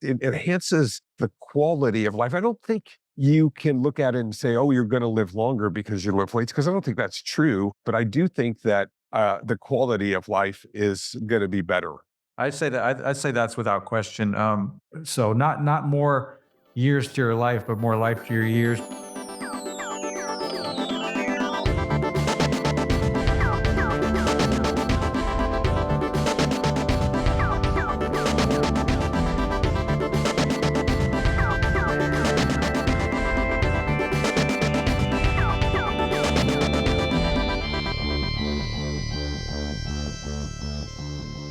it enhances the quality of life. I don't think you can look at it and say, oh, you're going to live longer because you lift weights, because I don't think that's true. But I do think that the quality of life is going to be better. I'd say that's without question. So not more years to your life, but more life to your years.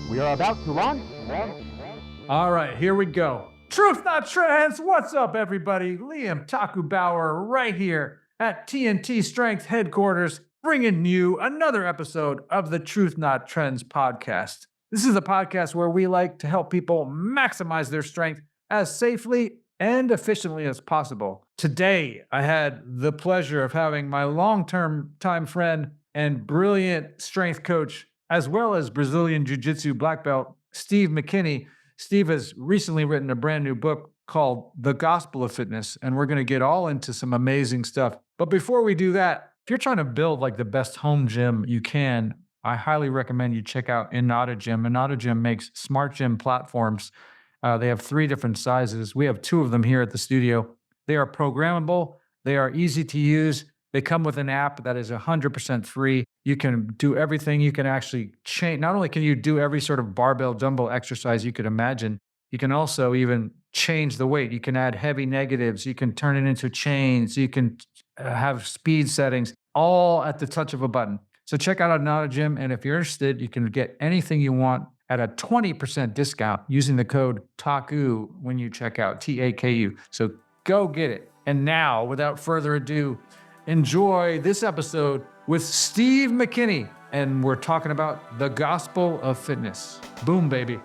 We are about to launch. All right, here we go. Truth Not Trends. What's up, everybody? Liam TAKU Bauer right here at TNT Strength headquarters, bringing you another episode of the Truth Not Trends podcast. This is a podcast where we like to help people maximize their strength as safely and efficiently as possible. Today, I had the pleasure of having my long-term time friend and brilliant strength coach, as well as Brazilian Jiu-Jitsu black belt, Steve McKinney. Steve has recently written a brand new book called The Gospel of Fitness, and we're going to get all into some amazing stuff. But before we do that, if you're trying to build like the best home gym you can, I highly recommend you check out Inata Gym. Inata Gym makes smart gym platforms. They have 3 different sizes. We have 2 of them here at the studio. They are programmable. They are easy to use. They come with an app that is 100% free. You can do everything. You can actually change. Not only can you do every sort of barbell dumbbell exercise you could imagine, you can also even change the weight. You can add heavy negatives. You can turn it into chains. You can have speed settings, all at the touch of a button. So check out Inata Gym. And if you're interested, you can get anything you want at a 20% discount using the code TAKU when you check out, TAKU. So go get it. And now, without further ado, enjoy this episode with Steve McKinney, and we're talking about the gospel of fitness. Boom, baby.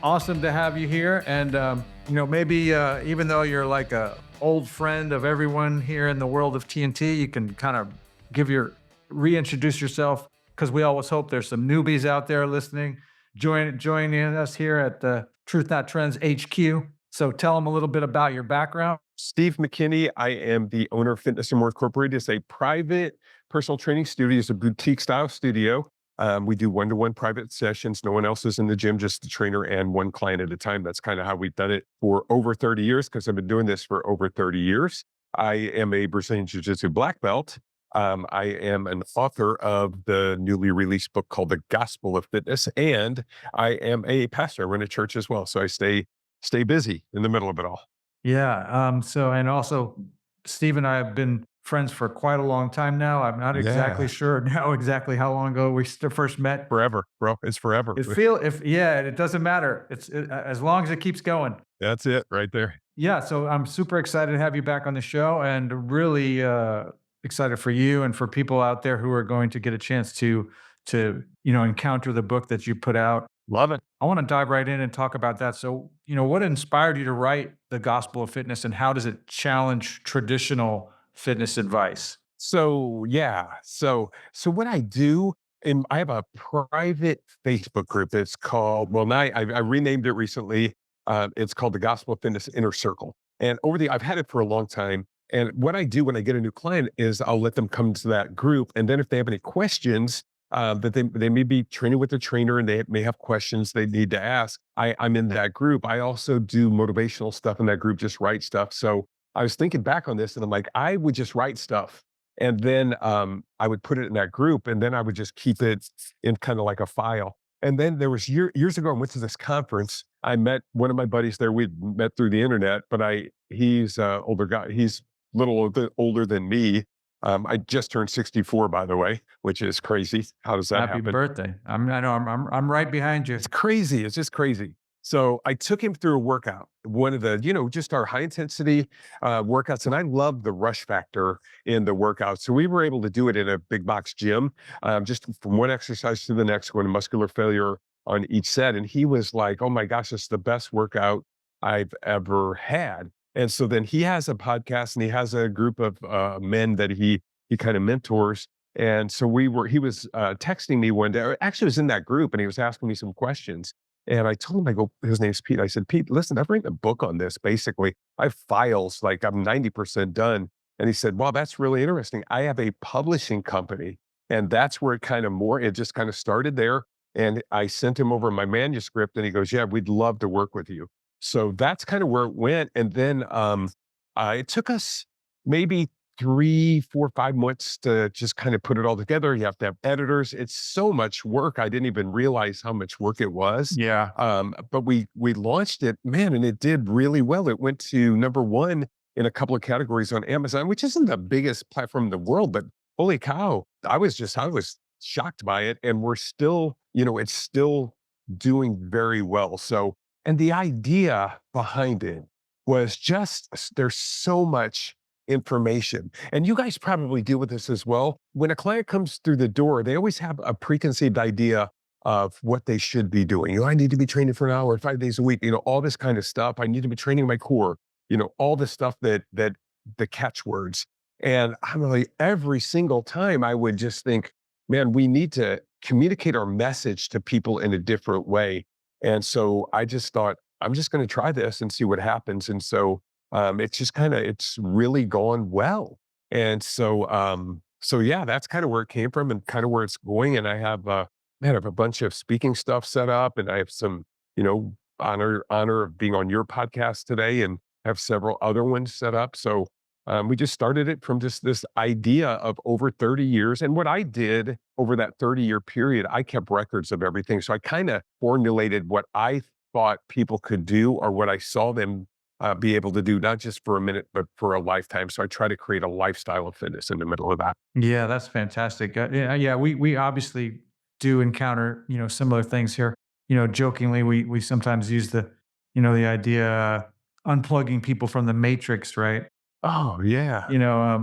Awesome to have you here. And, maybe even though you're like a old friend of everyone here in the world of TNT, you can kind of reintroduce yourself, because we always hope there's some newbies out there listening, joining us here at the Truth Not Trends HQ. So tell them a little bit about your background. Steve McKinney. I am the owner of Fitness and More Incorporated. It's a private personal training studio. It's a boutique style studio. We do one-to-one private sessions. No one else is in the gym, just the trainer and one client at a time. That's kind of how we've done it for over 30 years, because I've been doing this for over 30 years. I am a Brazilian Jiu-Jitsu black belt. I am an author of the newly released book called The Gospel of Fitness, and I am a pastor. I run a church as well, so I stay busy in the middle of it all. Yeah. And also, Steve and I have been friends for quite a long time now. I'm not exactly sure now exactly how long ago we first met. Forever, bro. It's forever. It doesn't matter. As long as it keeps going. That's it right there. Yeah. So I'm super excited to have you back on the show, and really excited for you and for people out there who are going to get a chance to encounter the book that you put out. Love it. I want to dive right in and talk about that. So, what inspired you to write The Gospel of Fitness, and how does it challenge traditional fitness advice? So what I do, and I have a private Facebook group that's called, now I renamed it recently. It's called The Gospel of Fitness Inner Circle. And I've had it for a long time. And what I do when I get a new client is I'll let them come to that group. And then if they have any questions, that they may be training with a trainer and they may have questions they need to ask, I'm in that group. I also do motivational stuff in that group, just write stuff. So I was thinking back on this, and I'm like, I would just write stuff, and then I would put it in that group, and then I would just keep it in kind of like a file. And then there was years ago, I went to this conference. I met one of my buddies there. We'd met through the internet, but he's an older guy. He's a little bit older than me. I just turned 64, by the way, which is crazy. How does that happen? Happy birthday. I know I'm right behind you. It's crazy. It's just crazy. So I took him through a workout, one of the, just our high intensity workouts. And I love the rush factor in the workout. So we were able to do it in a big box gym, just from one exercise to the next one, muscular failure on each set. And he was like, oh my gosh, it's the best workout I've ever had. And so then he has a podcast, and he has a group of men that he kind of mentors. And so he was texting me one day, or actually was in that group and he was asking me some questions. And I told him, I go, his name's Pete. I said, Pete, listen, I've written a book on this. Basically, I have files, like I'm 90% done. And he said, well, that's really interesting. I have a publishing company. And that's where it just kind of started there. And I sent him over my manuscript and he goes, yeah, we'd love to work with you. So that's kind of where it went. And then it took us maybe 3, 4, 5 months to just kind of put it all together. You have to have editors. It's so much work. I didn't even realize how much work it was. Yeah. But we launched it, man, and it did really well. It went to #1 in a couple of categories on Amazon, which isn't the biggest platform in the world, but holy cow, I was shocked by it. And we're still, it's still doing very well. So, and the idea behind it was just there's so much information. And you guys probably deal with this as well. When a client comes through the door, they always have a preconceived idea of what they should be doing. I need to be training for an hour, 5 days a week, all this kind of stuff. I need to be training my core, all the stuff that the catchwords. And I'm like, every single time I would just think, man, we need to communicate our message to people in a different way. And so I just thought, I'm just going to try this and see what happens. And so it's really gone well. And so yeah, that's kind of where it came from and kind of where it's going. And I have a bunch of speaking stuff set up and I have some, honor of being on your podcast today and have several other ones set up. So we just started it from just this idea of over 30 years. And what I did over that 30-year period, I kept records of everything. So I kind of formulated what I thought people could do or what I saw them be able to do, not just for a minute, but for a lifetime. So I try to create a lifestyle of fitness in the middle of that. Yeah, that's fantastic. Yeah, we obviously do encounter similar things here. Jokingly, we sometimes use the idea unplugging people from the matrix, right? Oh, yeah,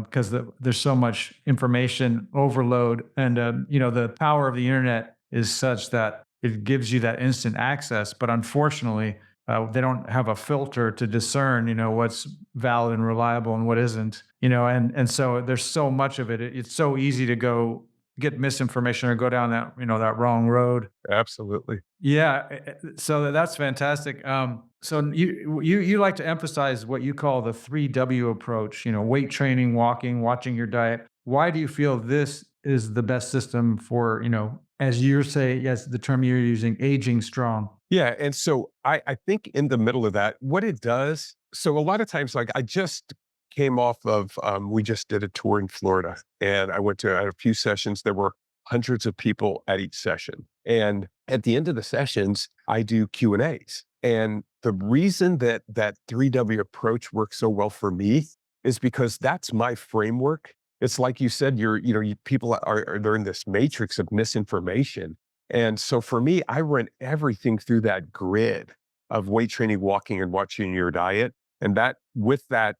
Because there's so much information overload, and the power of the internet is such that it gives you that instant access. But unfortunately, they don't have a filter to discern, what's valid and reliable and what isn't. And so there's so much of it. It's so easy to go get misinformation or go down that that wrong road. absolutely. Yeah, so that's fantastic. So you like to emphasize what you call the 3W approach, weight training, walking, watching your diet. Why do you feel this is the best system for, as you say, yes, the term you're using, aging strong? Yeah. And so I think in the middle of that, what it does, so a lot of times, like I just came off of, we just did a tour in Florida and I went to a few sessions. There were hundreds of people at each session. And at the end of the sessions, I do Q and A's. And the reason that that 3W approach works so well for me is because that's my framework. It's like you said, people they're in this matrix of misinformation. And so for me, I run everything through that grid of weight training, walking, and watching your diet. And that with that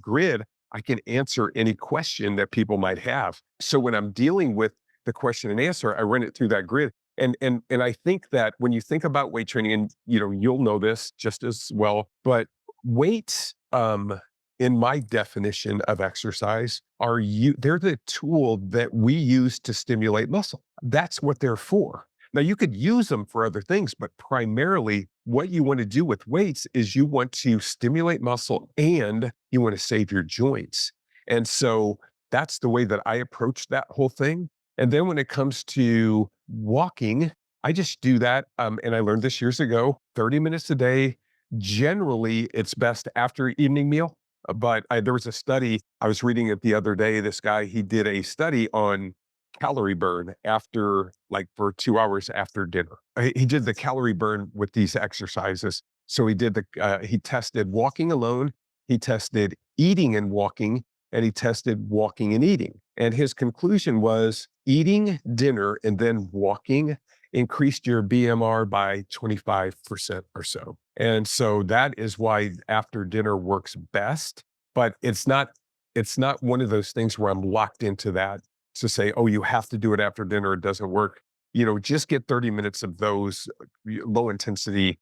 grid, I can answer any question that people might have. So when I'm dealing with the question and answer, I run it through that grid. And I think that when you think about weight training, and you'll know this just as well, but weights, in my definition of exercise, they're the tool that we use to stimulate muscle. That's what they're for. Now you could use them for other things, but primarily what you want to do with weights is you want to stimulate muscle and you want to save your joints. And so that's the way that I approach that whole thing. And then when it comes to walking, I just do that. And I learned this years ago, 30 minutes a day. Generally, it's best after evening meal. But there was a study, I was reading it the other day. This guy, he did a study on calorie burn after, like for 2 hours after dinner. He did the calorie burn with these exercises. So he tested walking alone, he tested eating and walking, and he tested walking and eating. And his conclusion was eating dinner and then walking increased your BMR by 25% or so. And so that is why after dinner works best, but it's not one of those things where I'm locked into that to say, oh, you have to do it after dinner, it doesn't work. Just get 30 minutes of those low intensity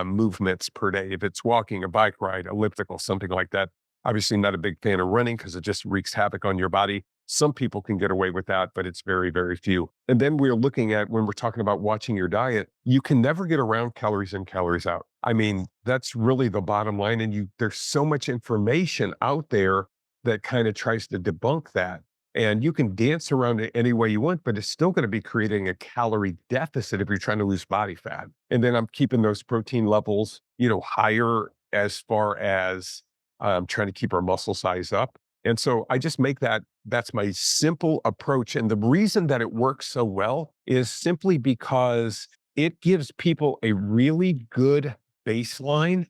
movements per day. If it's walking, a bike ride, elliptical, something like that. Obviously not a big fan of running because it just wreaks havoc on your body. Some people can get away with that, but it's very, very few. And then we're looking at when we're talking about watching your diet, you can never get around calories in, calories out. I mean, that's really the bottom line. And there's so much information out there that kind of tries to debunk that. And you can dance around it any way you want, but it's still going to be creating a calorie deficit if you're trying to lose body fat. And then I'm keeping those protein levels, higher as far as trying to keep our muscle size up. And so I just make that's my simple approach. And the reason that it works so well is simply because it gives people a really good baseline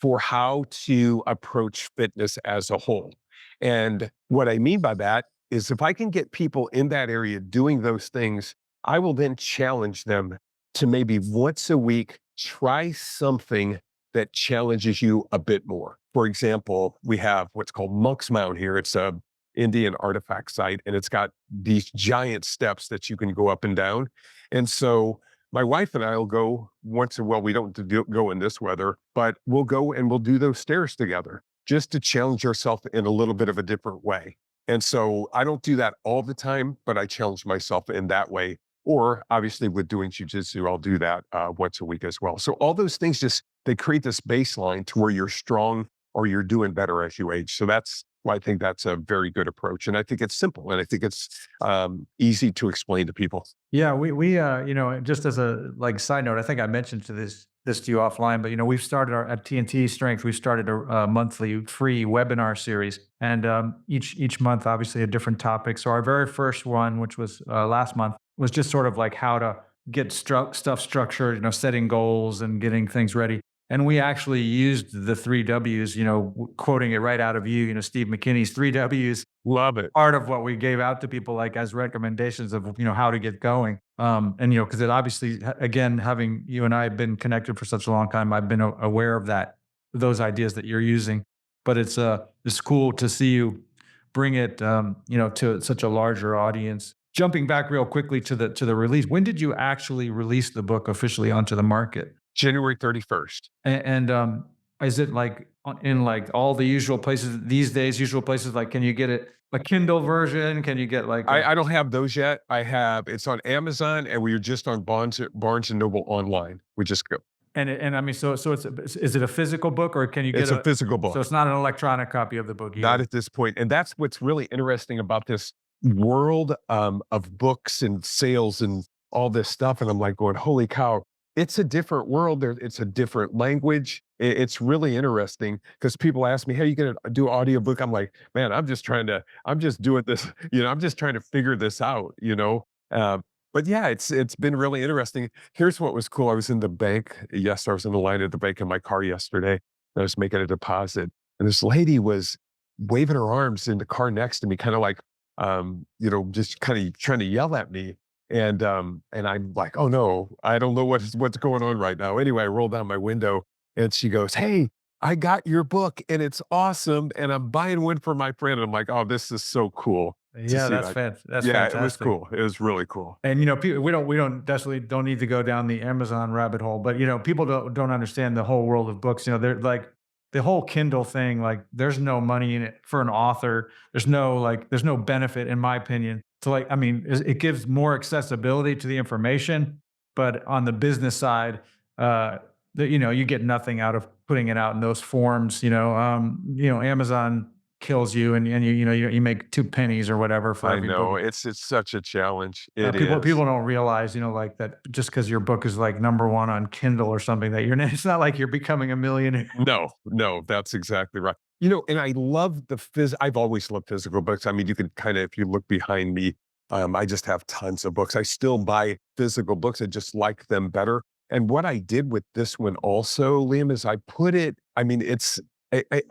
for how to approach fitness as a whole. And what I mean by that is if I can get people in that area doing those things, I will then challenge them to maybe once a week, try something that challenges you a bit more. For example, we have what's called Monk's Mound here. It's a Indian artifact site, and it's got these giant steps that you can go up and down. And so my wife and I will go once in a while. We don't go in this weather, but we'll go and we'll do those stairs together just to challenge ourselves in a little bit of a different way. And so I don't do that all the time, but I challenge myself in that way. Or obviously with doing jujitsu, I'll do that once a week as well. So all those things they create this baseline to where you're strong or you're doing better as you age. So that's why I think that's a very good approach. And I think it's simple and I think it's easy to explain to people. Yeah, we just as a side note, I think I mentioned this to you offline, but we've started at TNT Strength, we've started a monthly free webinar series, and each month, obviously, a different topic. So our very first one, which was last month, was just sort of like how to get stuff structured, setting goals and getting things ready. And we actually used the 3 Ws, quoting it right out of Steve McKinney's 3 Ws. Love it. Part of what we gave out to people as recommendations of, how to get going. Because it obviously, again, having you and I have been connected for such a long time, I've been aware of those ideas that you're using. But it's cool to see you bring it, to such a larger audience. Jumping back real quickly to the release, when did you actually release the book officially onto the market? January 31st. And is it in all the usual places these days? Usual places can you get it a Kindle version? Can you get I don't have those yet. It's on Amazon, and we are just on Barnes and Noble online. We just go. And I mean, so is it a physical book or can you get It's a physical book? So it's not an electronic copy of the book either. Not at this point. And that's what's really interesting about this world of books and sales and all this stuff. And I'm like going, holy cow. It's a different world. It's a different language. It's really interesting because people ask me, hey, you going to do audiobook? I'm like, man, I'm just doing this, I'm just trying to figure this out, But yeah, it's been really interesting. Here's what was cool. I was in the bank. Yes, I was in the line at the bank in my car yesterday. I was making a deposit. And this lady was waving her arms in the car next to me, kind of like, just kind of trying to yell at me. And I'm like, oh no, I don't know what's going on right now. Anyway, I roll down my window and she goes, hey, I got your book and it's awesome. And I'm buying one for my friend. And I'm like, oh, this is so cool. Yeah, that's fantastic. Yeah, it was cool. It was really cool. And people, we don't need to go down the Amazon rabbit hole, but people don't understand the whole world of books. They're the whole Kindle thing, there's no money in it for an author. There's no benefit, in my opinion. So it gives more accessibility to the information, but on the business side, you get nothing out of putting it out in those forms. Amazon kills you, and you make 2 pennies or whatever for every know book. it's such a challenge. People don't realize, that just because your book is number 1 on Kindle or something that it's not like you're becoming a millionaire. No, that's exactly right. And I love I've always loved physical books. I mean, you can kind of, if you look behind me, I just have tons of books. I still buy physical books. I just like them better. And what I did with this one also, Liam, is I put it, I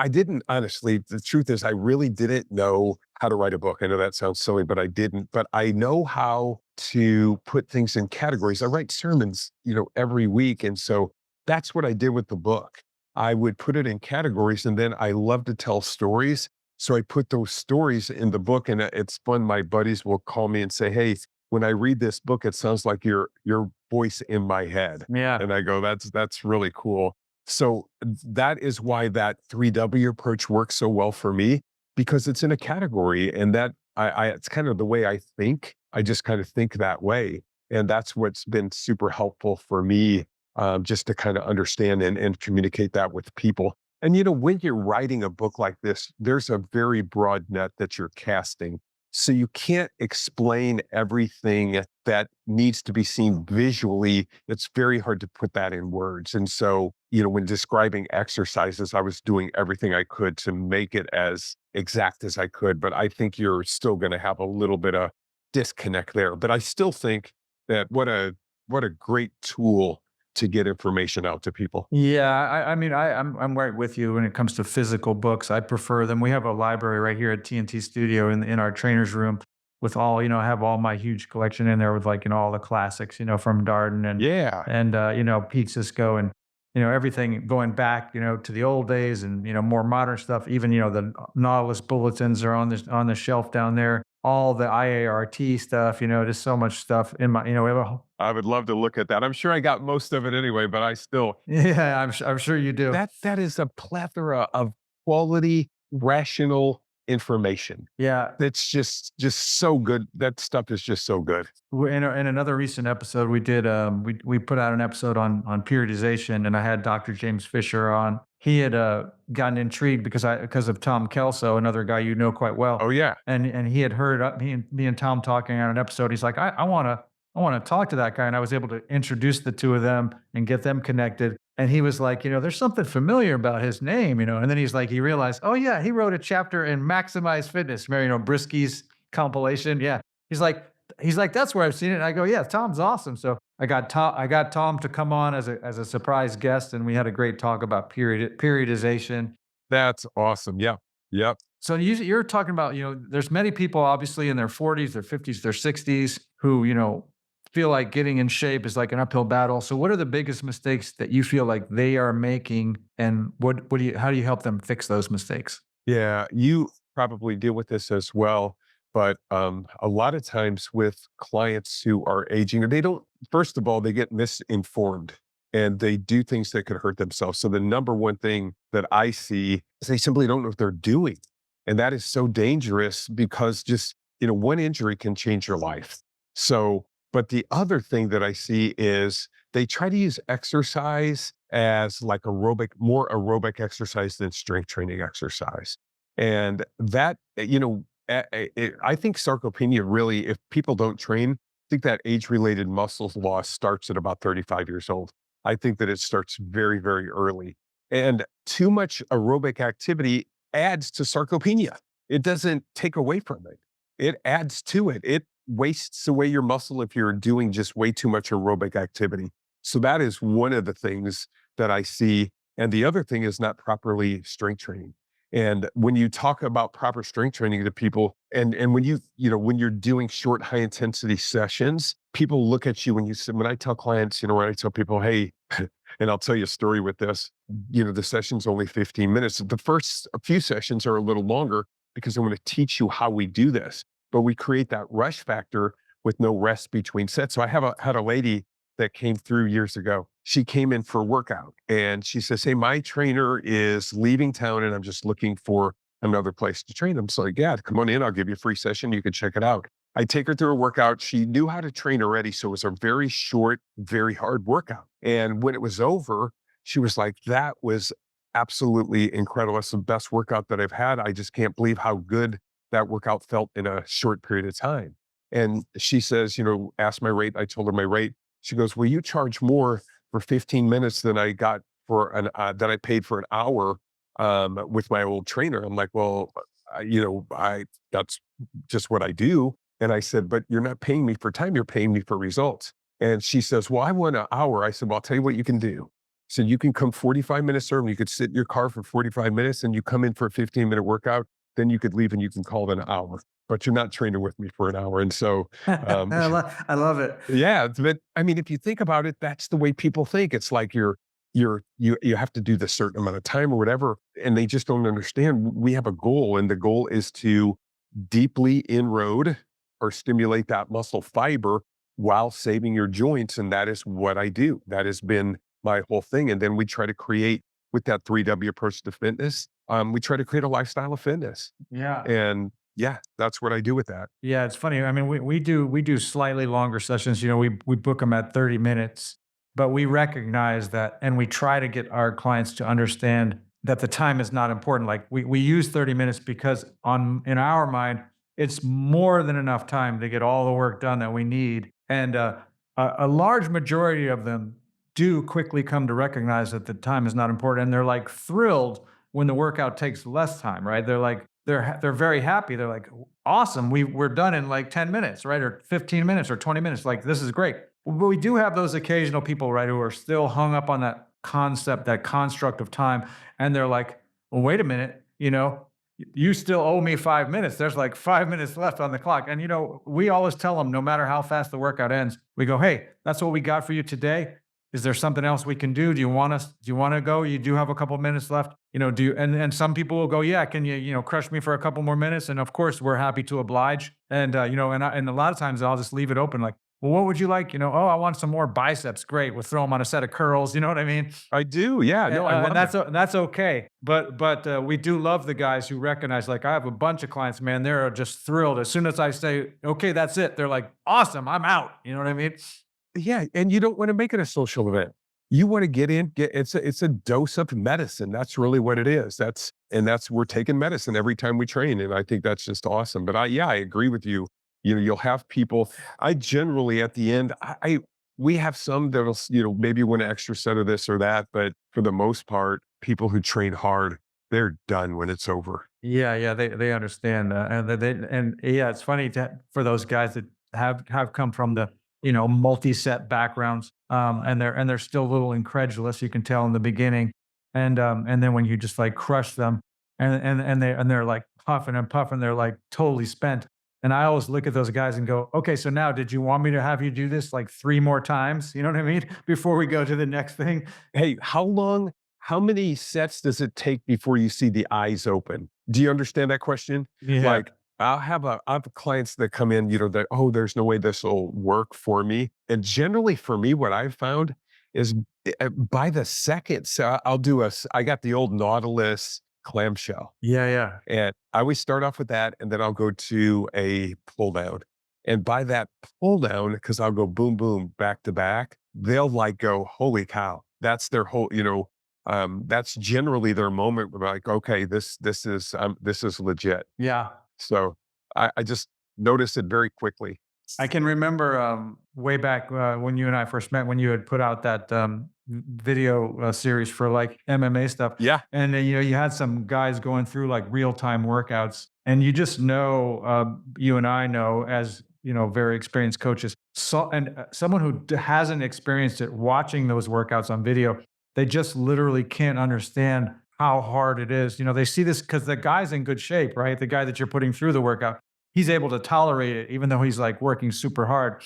didn't, honestly, the truth is I really didn't know how to write a book. I know that sounds silly, but I didn't. But I know how to put things in categories. I write sermons, every week. And so that's what I did with the book. I would put it in categories, and then I love to tell stories. So I put those stories in the book, and it's fun. My buddies will call me and say, hey, when I read this book, it sounds like your voice in my head. Yeah. And I go, that's really cool. So that is why that 3W approach works so well for me, because it's in a category, and that it's kind of the way I think. I just kind of think that way. And that's what's been super helpful for me, just to kind of understand and communicate that with people. And, when you're writing a book like this, there's a very broad net that you're casting. So you can't explain everything that needs to be seen visually. It's very hard to put that in words. And so, when describing exercises, I was doing everything I could to make it as exact as I could. But I think you're still going to have a little bit of disconnect there. But I still think that what a great tool to get information out to people. Yeah, I mean, I'm right with you when it comes to physical books. I prefer them. We have a library right here at TNT Studio in our trainer's room with all, I have all my huge collection in there with like, all the classics, from Darden Yeah. and Pete Cisco and everything going back, to the old days and more modern stuff. Even the Nautilus bulletins are on the shelf down there. All the IART stuff, just so much stuff in my, we have a I would love to look at that. I'm sure I got most of it anyway, but I still yeah, I'm sure you do. that is a plethora of quality, rational information. Yeah. That's just so good. That stuff is just so good. In another recent episode, we did we put out an episode on periodization, and I had Dr. James Fisher on. He had gotten intrigued because of Tom Kelso, another guy you know quite well, Oh yeah. and he had heard me and Tom talking on an episode. He's like, I want to talk to that guy, and I was able to introduce the two of them and get them connected. And he was like, there's something familiar about his name, And then he's like, he realized, oh yeah, he wrote a chapter in Maximize Fitness, remember, Brisky's compilation. Yeah, he's like, that's where I've seen it. And I go, yeah, Tom's awesome. So I got Tom to come on as a surprise guest, and we had a great talk about periodization. That's awesome. Yeah. Yep. So you're talking about, there's many people obviously in their 40s, their 50s, their 60s who, feel like getting in shape is like an uphill battle. So what are the biggest mistakes that you feel like they are making, and how do you help them fix those mistakes? Yeah. You probably deal with this as well. But a lot of times with clients who are aging, they don't, first of all, they get misinformed and they do things that could hurt themselves. So the number one thing that I see is they simply don't know what they're doing. And that is so dangerous because just, one injury can change your life. So, but the other thing that I see is they try to use exercise as like more aerobic exercise than strength training exercise. And that, I think sarcopenia really, if people don't train, I think that age-related muscle loss starts at about 35 years old. I think that it starts very, very early. And too much aerobic activity adds to sarcopenia. It doesn't take away from it. It adds to it. It wastes away your muscle if you're doing just way too much aerobic activity. So that is one of the things that I see. And the other thing is not properly strength training. And when you talk about proper strength training to people, and when when you're doing short, high intensity sessions, people look at you when when I tell clients, when I tell people, hey, and I'll tell you a story with this, the session's only 15 minutes. The first a few sessions are a little longer because I want to teach you how we do this. But we create that rush factor with no rest between sets. So I had a lady that came through years ago. She came in for a workout and she says, hey, my trainer is leaving town and I'm just looking for another place to train. I'm so like, yeah, come on in. I'll give you a free session. You can check it out. I take her through a workout. She knew how to train already. So it was a very short, very hard workout. And when it was over, she was like, that was absolutely incredible. That's the best workout that I've had. I just can't believe how good that workout felt in a short period of time. And she says, ask my rate. I told her my rate. She goes, will you charge more for 15 minutes than I got for that I paid for an hour with my old trainer? I'm like, well, that's just what I do. And I said, but you're not paying me for time. You're paying me for results. And she says, well, I want an hour. I said, well, I'll tell you what you can do. So you can come 45 minutes early. You could sit in your car for 45 minutes and you come in for a 15-minute workout. Then you could leave and you can call it an hour, but you're not training with me for an hour. And so, I love it. yeah, but I mean, if you think about it, that's the way people think. It's like you have to do this certain amount of time or whatever, and they just don't understand. We have a goal, and the goal is to deeply inroad or stimulate that muscle fiber while saving your joints, and that is what I do. That has been my whole thing. And then we try to create with that 3W approach to fitness. We try to create a lifestyle of fitness. Yeah. And Yeah, that's what I do with that. Yeah, it's funny. I mean, we do slightly longer sessions. We book them at 30 minutes, but we recognize that, and we try to get our clients to understand that the time is not important. Like we use 30 minutes because on in our mind, it's more than enough time to get all the work done that we need. And a large majority of them do quickly come to recognize that the time is not important, and they're like thrilled when the workout takes less time. Right? They're like they're very happy. They're like, awesome. We're done in like 10 minutes, right? Or 15 minutes or 20 minutes. Like, this is great. But we do have those occasional people, right, who are still hung up on that concept, that construct of time. And they're like, well, wait a minute, you still owe me 5 minutes. There's like 5 minutes left on the clock. And, we always tell them, no matter how fast the workout ends, we go, hey, that's what we got for you today. Is there something else we can do? Do you want to go? You do have a couple minutes left. And some people will go, yeah, can you crush me for a couple more minutes? And of course, we're happy to oblige. And a lot of times I'll just leave it open, like, well, what would you like? Oh, I want some more biceps. Great. We'll throw them on a set of curls. You know what I mean? I do. Yeah. No, I And love it. that's okay. But we do love the guys who recognize, like, I have a bunch of clients, man, they're just thrilled. As soon as I say, okay, that's it, they're like, awesome, I'm out. You know what I mean? Yeah, and you don't wanna make it a social event. You wanna get it's a dose of medicine. That's really what it is. That's we're taking medicine every time we train, and I think that's just awesome. But I agree with you. You'll have people I generally at the end, we have some that'll maybe want an extra set of this or that, but for the most part, people who train hard, they're done when it's over. Yeah, yeah, they understand, and yeah, it's funny for those guys that have come from the multi-set backgrounds, and they're still a little incredulous. You can tell in the beginning, and then when you just like crush them, and they're like puffing and puffing, they're like totally spent. And I always look at those guys and go, okay, so now did you want me to have you do this like 3 more times? You know what I mean? Before we go to the next thing. Hey, how many sets does it take before you see the eyes open? Do you understand that question? Yeah, Like, I have clients that come in, that, oh, there's no way this will work for me. And generally for me, what I've found is by the second, so I got the old Nautilus clamshell. yeah, yeah. And I always start off with that, and then I'll go to a pull down. And by that pull down, because I'll go boom, boom, back to back, they'll like go, holy cow. That's their whole, that's generally their moment where like, okay, this is legit. Yeah. So I just noticed it very quickly. I can remember way back when you and I first met, when you had put out that video series for like MMA stuff. Yeah. And then, you had some guys going through like real time workouts. And you just know, you and I know, as, very experienced coaches, someone who hasn't experienced it watching those workouts on video, they just literally can't understand how hard it is. They see this because the guy's in good shape, right? The guy that you're putting through the workout, he's able to tolerate it, even though he's like working super hard.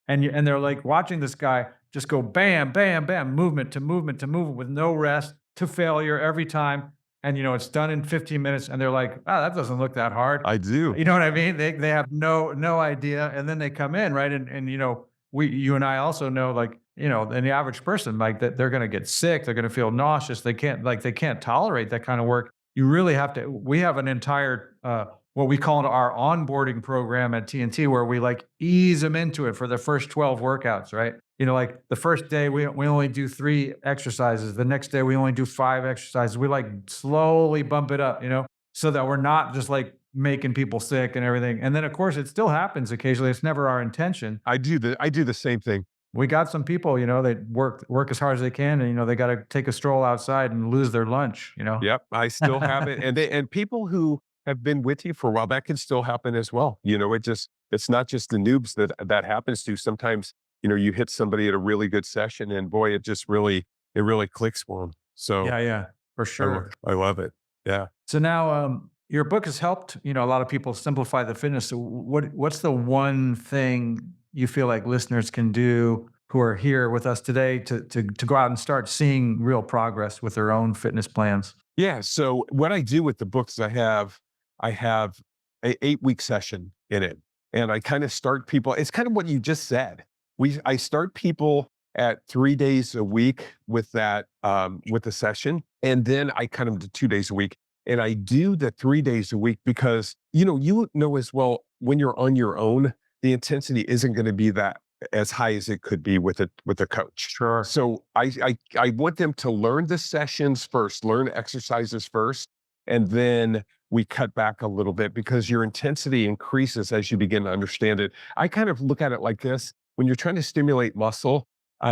And they're like watching this guy just go bam, bam, bam, movement to movement to movement with no rest to failure every time. And it's done in 15 minutes. And they're like, oh, that doesn't look that hard. I do. You know what I mean? They have no idea. And then they come in, right? And you and I also know, like, and the average person, like, that they're gonna get sick, they're gonna feel nauseous, they can't tolerate that kind of work. You really have to we have an entire what we call our onboarding program at TNT, where we like ease them into it for the first 12 workouts, right? Like the first day we only do 3 exercises. The next day we only do 5 exercises. We like slowly bump it up, so that we're not just like making people sick and everything. And then of course it still happens occasionally. It's never our intention. I do the same thing. We got some people, they work as hard as they can, and they got to take a stroll outside and lose their lunch. Yep, I still have it, and people who have been with you for a while, that can still happen as well. It's not just the noobs that happens to. Sometimes you hit somebody at a really good session, and boy, it really clicks for them. So Yeah, yeah, for sure. I love it. Yeah. So now, your book has helped, a lot of people simplify the fitness. So what's the one thing you feel like listeners can do who are here with us today to go out and start seeing real progress with their own fitness plans? Yeah. So what I do with the books, I have a 8-week session in it, and I kind of start people. It's kind of what you just said. I start people at 3 days a week with that with the session, and then I cut them to 2 days a week. And I do the 3 days a week because, you know as well, when you're on your own, the intensity isn't going to be that as high as it could be with a coach. Sure. So I want them to learn the sessions first, learn exercises first, and then we cut back a little bit because your intensity increases as you begin to understand it. I kind of look at it like this: when you're trying to stimulate muscle,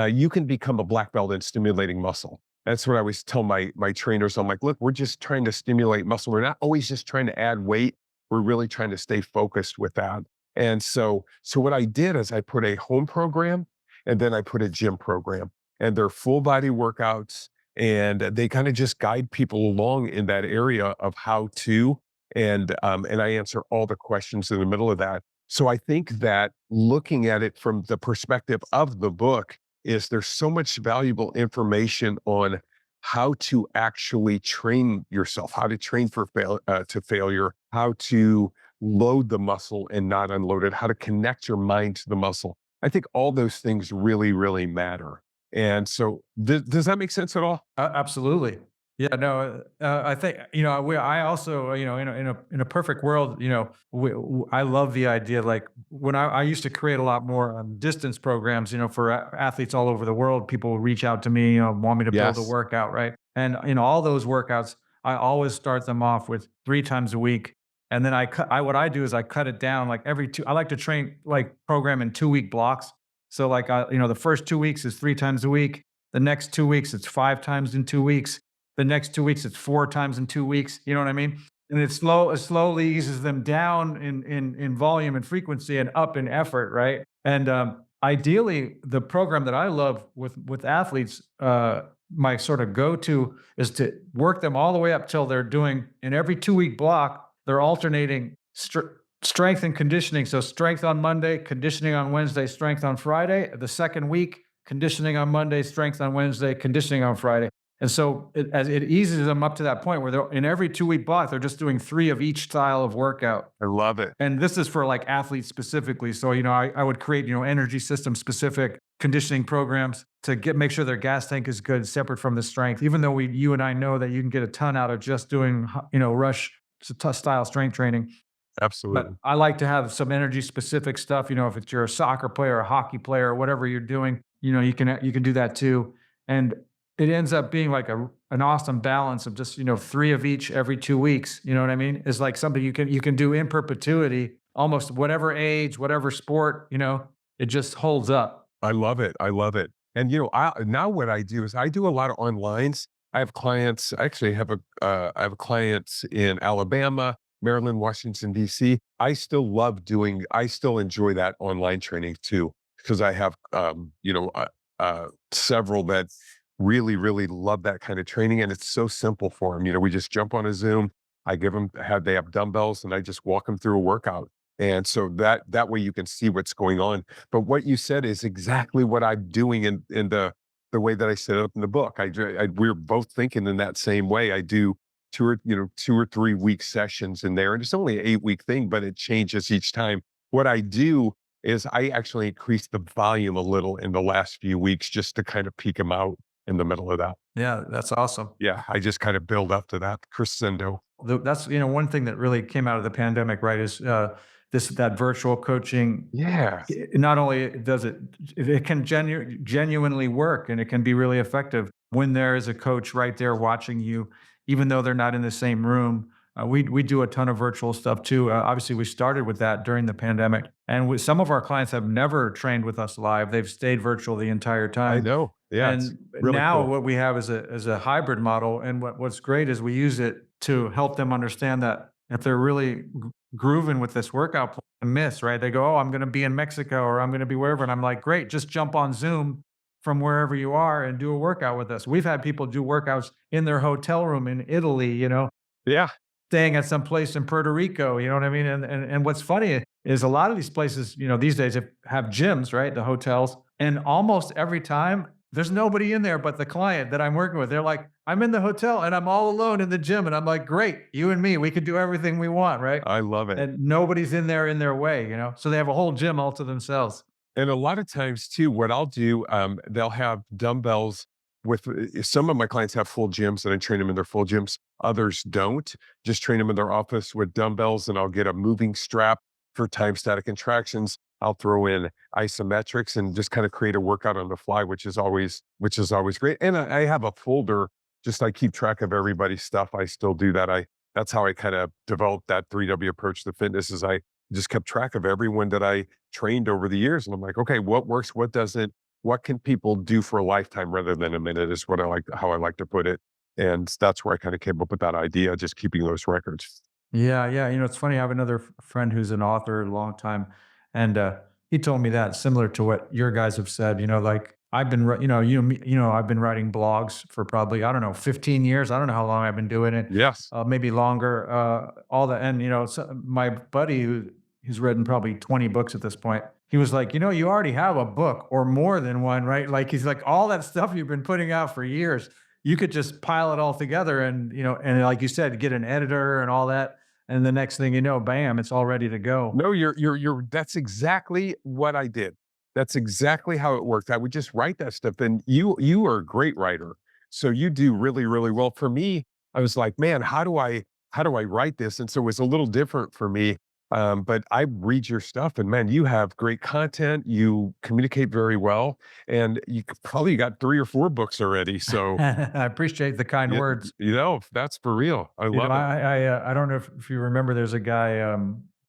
you can become a black belt in stimulating muscle. That's what I always tell my trainers. I'm like, look, we're just trying to stimulate muscle. We're not always just trying to add weight. We're really trying to stay focused with that. And so what I did is I put a home program and then I put a gym program, and they're full body workouts, and they kind of just guide people along in that area of how to, and I answer all the questions in the middle of that. So I think that looking at it from the perspective of the book is there's so much valuable information on how to actually train yourself, how to train to failure, how to load the muscle and not unload it, how to connect your mind to the muscle. I think all those things really, really matter. And so, does that make sense at all? Absolutely. Yeah, no, I think, I also, in a perfect world, I love the idea. Like when I used to create a lot more distance programs, for athletes all over the world, people would reach out to me, want me to build a Yes. workout, right? And in all those workouts, I always start them off with 3 times a week. And then what I do is I cut it down like every two, I like to train like program in 2 week blocks. So like, the first 2 weeks is 3 times a week. The next 2 weeks, it's 5 times in 2 weeks. The next 2 weeks, it's 4 times in 2 weeks. You know what I mean? And it slowly eases them down in volume and frequency and up in effort, right? And ideally, the program that I love with athletes, my sort of go to is to work them all the way up till they're doing in every 2 week block. They're alternating strength and conditioning. So strength on Monday, conditioning on Wednesday, strength on Friday. The second week, conditioning on Monday, strength on Wednesday, conditioning on Friday. And so as it eases them up to that point where they're in every 2 week block, they're just doing 3 of each style of workout. I love it. And this is for like athletes specifically. So, I would create, energy system specific conditioning programs to make sure their gas tank is good, separate from the strength, even though you and I know that you can get a ton out of just doing, rush style strength training. But Absolutely. I like to have some energy specific stuff. If it's you're a soccer player, a hockey player, or whatever you're doing, you can do that too. And it ends up being like an awesome balance of just 3 of each every 2 weeks. You know what I mean? It's like something you can do in perpetuity, almost whatever age, whatever sport. It just holds up. I love it. I love it. And now what I do is I do a lot of onlines. I have clients. I actually have I have clients in Alabama, Maryland, Washington D.C. I still enjoy that online training too because I have several that really, really love that kind of training, and it's so simple for them. We just jump on a Zoom. I give them they have dumbbells, and I just walk them through a workout. And so that way you can see what's going on. But what you said is exactly what I'm doing in the way that I set it up in the book. We're both thinking in that same way. I do 2 or 3 week sessions in there, and it's only an 8 week thing, but it changes each time. What I do is I actually increase the volume a little in the last few weeks just to kind of peak them out in the middle of that. Yeah, that's awesome. Yeah, I just kind of build up to that crescendo. That's one thing that really came out of the pandemic, right? Is that virtual coaching. Yeah, Not only does it can genuinely work, and it can be really effective when there is a coach right there watching you, even though they're not in the same room. We do a ton of virtual stuff too. Obviously, we started with that during the pandemic, and some of our clients have never trained with us live. They've stayed virtual the entire I time. know. Yeah, it's And really now cool. what we have is a hybrid model. And what's great is we use it to help them understand that if they're really grooving with this workout plan, miss, right? They go, oh, I'm going to be in Mexico or I'm going to be wherever. And I'm like, great, just jump on Zoom from wherever you are and do a workout with us. We've had people do workouts in their hotel room in Italy, Yeah, staying at some place in Puerto Rico, you know what I mean? And what's funny is a lot of these places, these days have gyms, right? The hotels. And almost every time there's nobody in there but the client that I'm working with. They're like, I'm in the hotel and I'm all alone in the gym. And I'm like, great, you and me, we could do everything we want, right? I love it. And nobody's in there in their way. So they have a whole gym all to themselves. And a lot of times too, what I'll do, they'll have dumbbells with some of my clients have full gyms and I train them in their full gyms. Others don't. Just train them in their office with dumbbells, and I'll get a moving strap for time static contractions. I'll throw in isometrics and just kind of create a workout on the fly, which is always great. And I have a folder, just I keep track of everybody's stuff. I still do that. I That's how I kind of developed that 3W approach to fitness, is I just kept track of everyone that I trained over the years. And I'm like, okay, what works, what doesn't, what can people do for a lifetime rather than a minute, is how I like to put it. And that's where I kind of came up with that idea, just keeping those records. Yeah, yeah. It's funny. I have another friend who's an author a long time, and he told me that similar to what your guys have said. Like I've been, I've been writing blogs for probably, I don't know, 15 years. I don't know how long I've been doing it. Yes. Maybe longer. All that, and so my buddy who's written probably 20 books at this point. He was like, you already have a book or more than one, right? Like he's like, all that stuff you've been putting out for years, you could just pile it all together, and and like you said, get an editor and all that. And the next thing you know, bam, it's all ready to go. No, that's exactly what I did. That's exactly how it worked. I would just write that stuff. And you are a great writer. So you do really, really well. For me, I was like, man, how do I write this? And so it was a little different for me. But I read your stuff, and man, you have great content. You communicate very well, and probably got 3 or 4 books already. So I appreciate the kind words. that's for real. I love it. I don't know if you remember, there's a guy,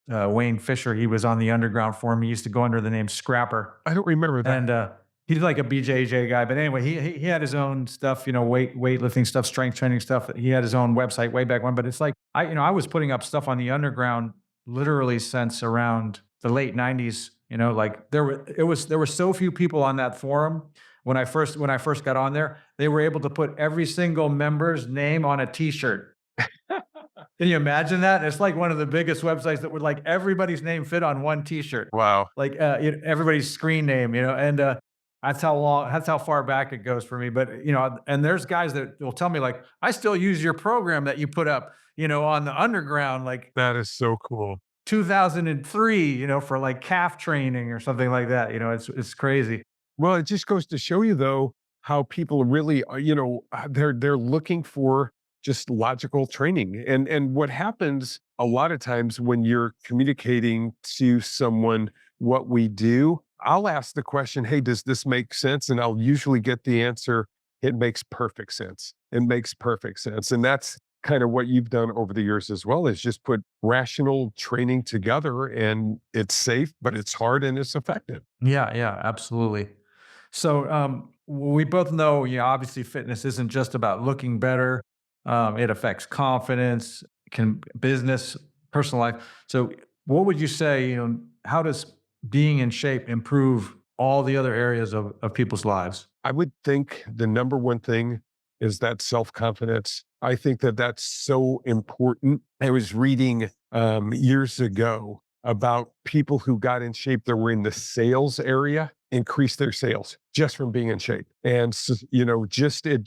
Wayne Fisher. He was on the Underground Forum. He used to go under the name Scrapper, I don't remember that. and he's like a BJJ guy. But anyway, he had his own stuff, weightlifting stuff, strength training stuff. He had his own website way back when. But it's like I was putting up stuff on the Underground literally since around the late 90s. Like there were so few people on that forum. When I first got on there, they were able to put every single member's name on a t-shirt. Can you imagine that? It's like one of the biggest websites that would, like, everybody's name fit on one t-shirt. Wow. Like everybody's screen name, and that's how far back it goes for me. But and there's guys that will tell me, like, I still use your program that you put up, on the Underground, like That is so cool. 2003, for like calf training or something like that. It's crazy. Well, it just goes to show you, though, how people really are, they're looking for just logical training. And what happens a lot of times when you're communicating to someone what we do, I'll ask the question, hey, does this make sense? And I'll usually get the answer, it makes perfect sense. It makes perfect sense. And that's kind of what you've done over the years as well, is just put rational training together, and it's safe, but it's hard and it's effective. Yeah, yeah, absolutely. So we both know, obviously fitness isn't just about looking better. It affects confidence, business, personal life. So what would you say, how does being in shape improve all the other areas of people's lives? I would think the number one thing is that self-confidence. I think that that's so important. I was reading years ago about people who got in shape that were in the sales area, increased their sales just from being in shape. And so, it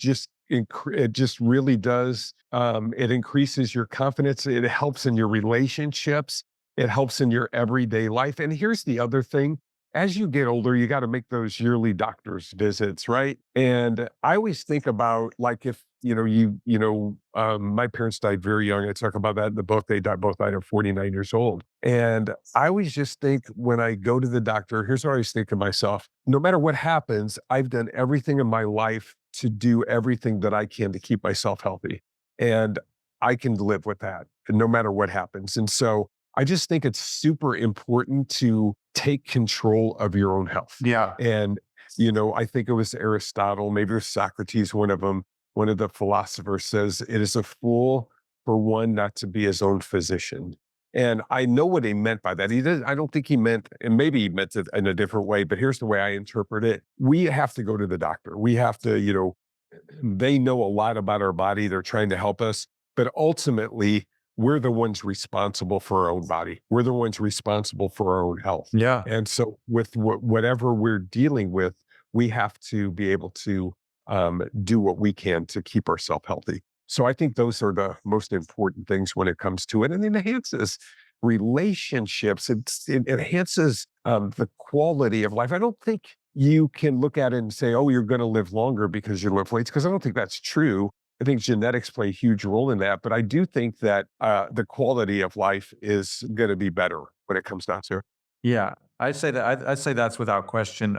just really does. It increases your confidence. It helps in your relationships. It helps in your everyday life. And here's the other thing. As you get older, you got to make those yearly doctor's visits, right? And I always think about, like, if, my parents died very young. I talk about that in the book. They both died at 49 years old. And I always just think, when I go to the doctor, here's what I always think to myself: no matter what happens, I've done everything in my life to do everything that I can to keep myself healthy. And I can live with that no matter what happens. And so I just think it's super important to take control of your own health. Yeah. And, I think it was Aristotle, maybe it was Socrates, one of them, one of the philosophers says, it is a fool for one not to be his own physician. And I know what he meant by that. I don't think he meant, and maybe he meant it in a different way, but here's the way I interpret it. We have to go to the doctor. We have to, they know a lot about our body. They're trying to help us, but ultimately, we're the ones responsible for our own body. We're the ones responsible for our own health. Yeah. And so with whatever we're dealing with, we have to be able to do what we can to keep ourselves healthy. So I think those are the most important things when it comes to it. And it enhances relationships. It enhances the quality of life. I don't think you can look at it and say, oh, you're going to live longer because you lift weights. Because I don't think that's true. I think genetics play a huge role in that. But I do think that the quality of life is going to be better when it comes down to it. Yeah, I'd say that I'd say that's without question.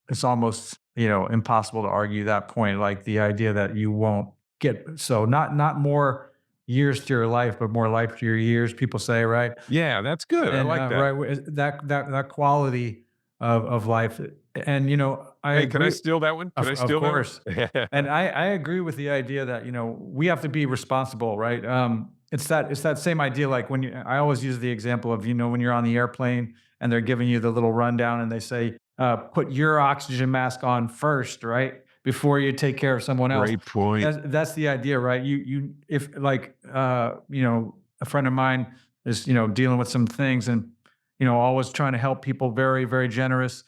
It's almost, impossible to argue that point, like the idea that you won't get so not more years to your life, but more life to your years. People say, right? Yeah, that's good. I And like that. right, that quality of life, and I Hey, can I agree. steal that one? Can I Of steal that course. one? And I agree with the idea that, we have to be responsible, right? It's that same idea. Like I always use the example of, when you're on the airplane and they're giving you the little rundown and they say, put your oxygen mask on first, right? Before you take care of someone else. Great point. That's the idea, right? If like, a friend of mine is, dealing with some things and, always trying to help people, very, very generous,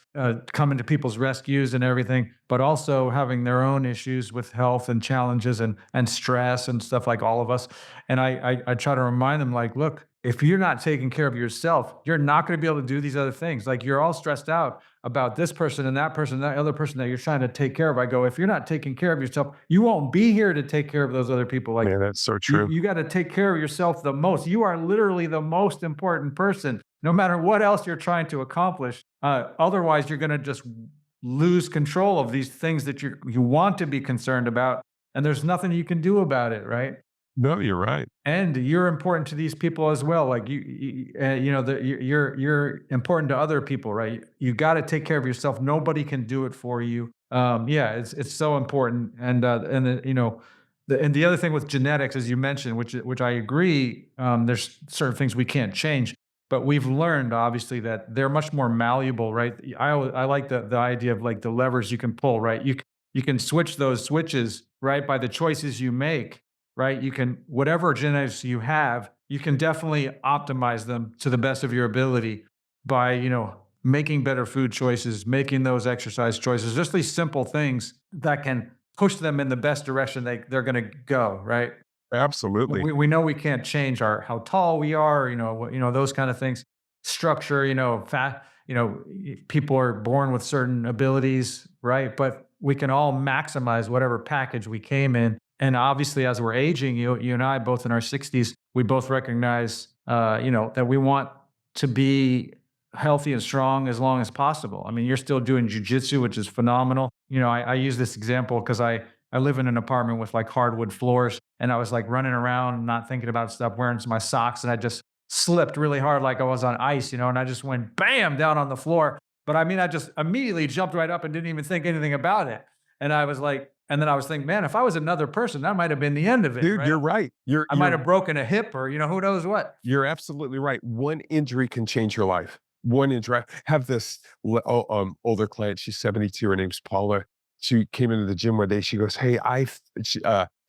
coming to people's rescues and everything, but also having their own issues with health and challenges and stress and stuff like all of us. And I try to remind them, like, look, if you're not taking care of yourself, you're not going to be able to do these other things. Like, you're all stressed out about this person and that other person that you're trying to take care of. I go, if you're not taking care of yourself, you won't be here to take care of those other people. Like, Man, that's so you, true. you got to take care of yourself the most. You are literally the most important person, no matter what else you're trying to accomplish. Otherwise, you're going to just lose control of these things that you want to be concerned about, and there's nothing you can do about it, right? No, you're right. And you're important to these people as well. Like you're important to other people, right? You got to take care of yourself. Nobody can do it for you. Yeah, it's so important. And the other thing with genetics, as you mentioned, which I agree, there's certain things we can't change, but we've learned obviously that they're much more malleable, right? I like the idea of like the levers you can pull, right? You can switch those switches, right, by the choices you make, right? You can, whatever genetics you have, you can definitely optimize them to the best of your ability by, making better food choices, making those exercise choices, just these simple things that can push them in the best direction they're going to go, right? Absolutely. We know we can't change our how tall we are, those kind of things. Structure, fat, people are born with certain abilities, right? But we can all maximize whatever package we came in. And obviously, as we're aging, you and I both in our 60s, we both recognize, that we want to be healthy and strong as long as possible. I mean, you're still doing jujitsu, which is phenomenal. I use this example because I live in an apartment with like hardwood floors, and I was like running around, not thinking about stuff, wearing my socks, and I just slipped really hard, like I was on ice, and I just went bam down on the floor. But I mean, I just immediately jumped right up and didn't even think anything about it. And I was like, and then I was thinking, man, if I was another person, that might have been the end of it, Dude, right? you're right. You're I might you're have broken a hip or, who knows what. you're absolutely right. One injury can change your life. One injury. I have this older client. She's 72. Her name's Paula. She came into the gym one day. She goes, "Hey,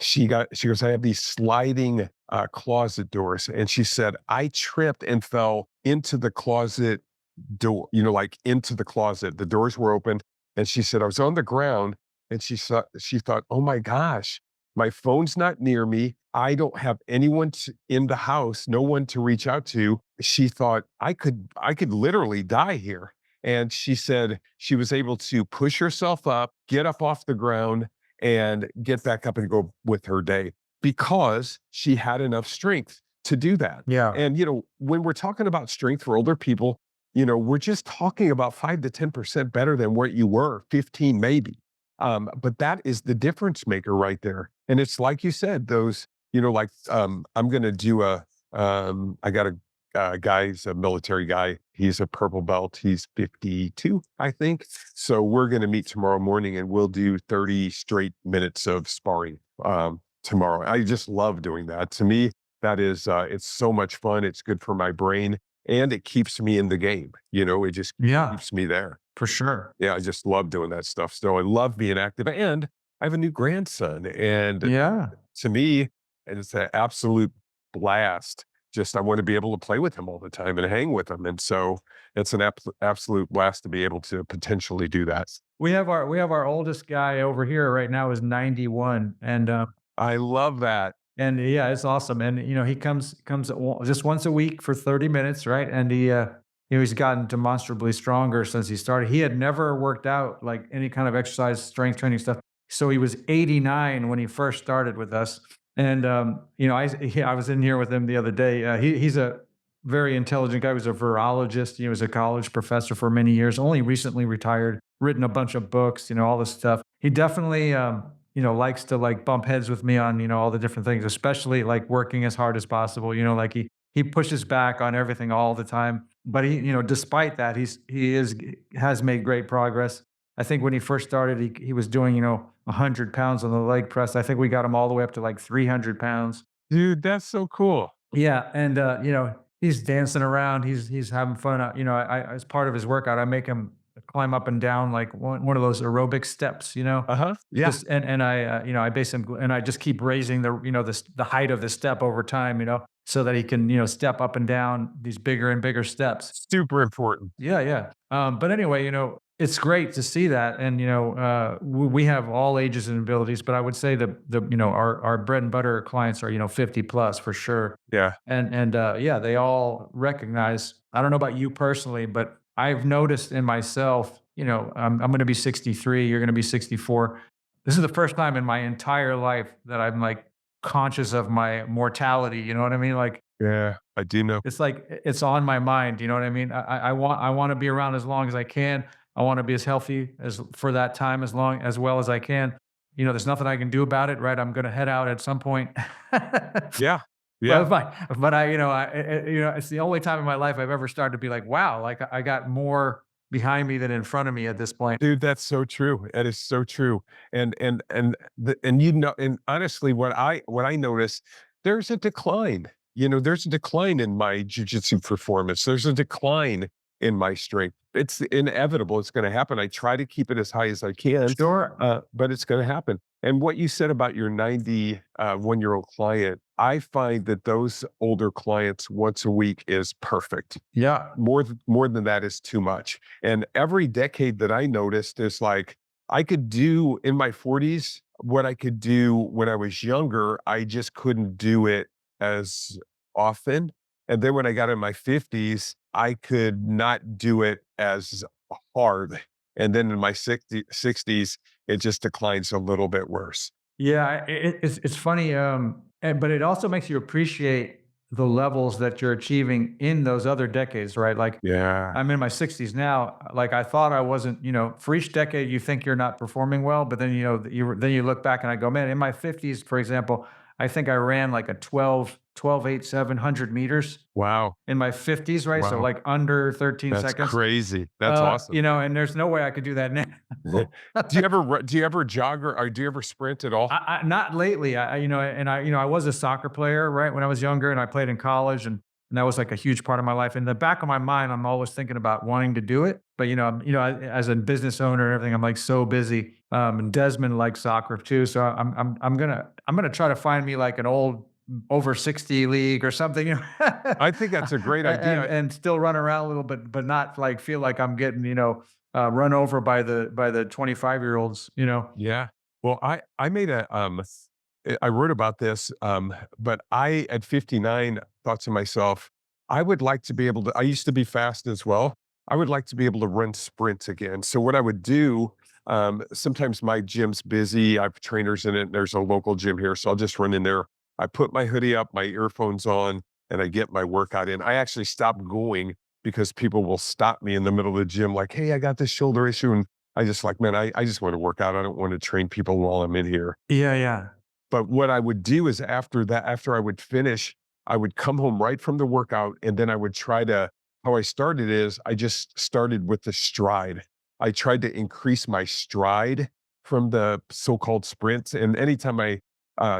she goes, I have these sliding closet doors," and she said, "I tripped and fell into the closet door. Like into the closet. The doors were open, and she said I was on the ground, and she thought, oh my gosh, my phone's not near me. I don't have anyone in the house, no one to reach out to." She thought I could literally die here. And she said she was able to push herself up, get up off the ground, and get back up and go with her day because she had enough strength to do that. Yeah. And when we're talking about strength for older people, we're just talking about 5 to 10% better than what you were, 15 maybe. But that is the difference maker right there. And it's like you said, those, like I'm gonna do I got a guy, he's a military guy. He's a purple belt. He's 52, I think. So we're gonna meet tomorrow morning and we'll do 30 straight minutes of sparring tomorrow. I just love doing that. To me, that is it's so much fun. It's good for my brain and it keeps me in the game. It just Yeah, keeps me there. for sure. Yeah, I just love doing that stuff. So I love being active, and I have a new grandson, and Yeah. to me, it's an absolute blast. Just I want to be able to play with him all the time and hang with him, and so it's an absolute blast to be able to potentially do that. We have our oldest guy over here right now is 91, I love that. and yeah, it's awesome. And he comes just once a week for 30 minutes, right? And he's gotten demonstrably stronger since he started. He had never worked out like any kind of exercise, strength training stuff. So he was 89 when he first started with us. And I was in here with him the other day. He's a very intelligent guy. He was a virologist. He was a college professor for many years. Only recently retired. Written a bunch of books. All this stuff. He definitely likes to like bump heads with me on all the different things, especially like working as hard as possible. Like he pushes back on everything all the time. But despite that, has made great progress. I think when he first started, he was doing 100 pounds on the leg press. I think we got him all the way up to like 300 pounds. Dude, that's so cool. Yeah, and he's dancing around. He's having fun. As part of his workout, I make him climb up and down like one of those aerobic steps. Uh-huh. Yeah. Just and I I base him and I just keep raising the height of the step over time. So that he can step up and down these bigger and bigger steps. Super important. Yeah, yeah. But anyway, it's great to see that, and we have all ages and abilities. But I would say our bread and butter clients are 50 plus for sure, Yeah. and yeah, they all recognize. I don't know about you personally, but I've noticed in myself. I'm going to be 63. You're going to be 64. This is the first time in my entire life that I'm like conscious of my mortality. You know what I mean? Like Yeah. I do know. it's like it's on my mind. You know what I mean? I want to be around as long as I can. I want to be as healthy as for that time as well as I can. There's nothing I can do about it, right? I'm going to head out at some point. Yeah. But, Yeah. but I, it's the only time in my life I've ever started to be like, wow, like I got more behind me than in front of me at this point. Dude, that's so true. That is so true. And honestly, what I notice, there's a decline. There's a decline in my jujitsu performance. There's a decline in my strength. It's inevitable. It's going to happen. I try to keep it as high as I can, Sure. but it's going to happen. And what you said about your 91-year-old client, I find that those older clients once a week is perfect. Yeah. More than that is too much. And every decade that I noticed is like I could do in my 40s what I could do when I was younger. I just couldn't do it as often. And then when I got in my 50s, I could not do it as hard. And then in my 60s, it just declines a little bit worse. Yeah, it's funny, but it also makes you appreciate the levels that you're achieving in those other decades, right? Like Yeah. I'm in my 60s now. Like I thought I wasn't, for each decade you think you're not performing well, but then then you look back and I go, man, in my 50s, for example, I think I ran like a 8 700 meters Wow. in my 50s, right? So Wow. like under 13 That's seconds. crazy. That's awesome. And there's no way I could do that now. Do you ever jog or do you ever sprint at all? Not lately. I was a soccer player, right, when I was younger, and I played in college, and that was like a huge part of my life. In the back of my mind, I'm always thinking about wanting to do it, but as a business owner and everything, I'm like so busy. And Desmond likes soccer too, so I'm gonna try to find me like an old over 60 league or something, I think that's a great idea. and still run around a little bit, but not like feel like I'm getting run over by the 25-year-olds. Yeah. Well, I made I wrote about this, but I at 59 thought to myself, I would like to be able to. I used to be fast as well. I would like to be able to run sprints again. So what I would do, sometimes my gym's busy. I have trainers in it. There's a local gym here, so I'll just run in there. I put my hoodie up, my earphones on, and I get my workout in. I actually stopped going because people will stop me in the middle of the gym, like, "Hey, I got this shoulder issue," and I just like, man, I just want to work out. I don't want to train people while I'm in here. Yeah, yeah. But what I would do is after that, after I would finish, I would come home right from the workout, and then I would try to. How I started is I just started with the stride. I tried to increase my stride from the so-called sprints, and anytime I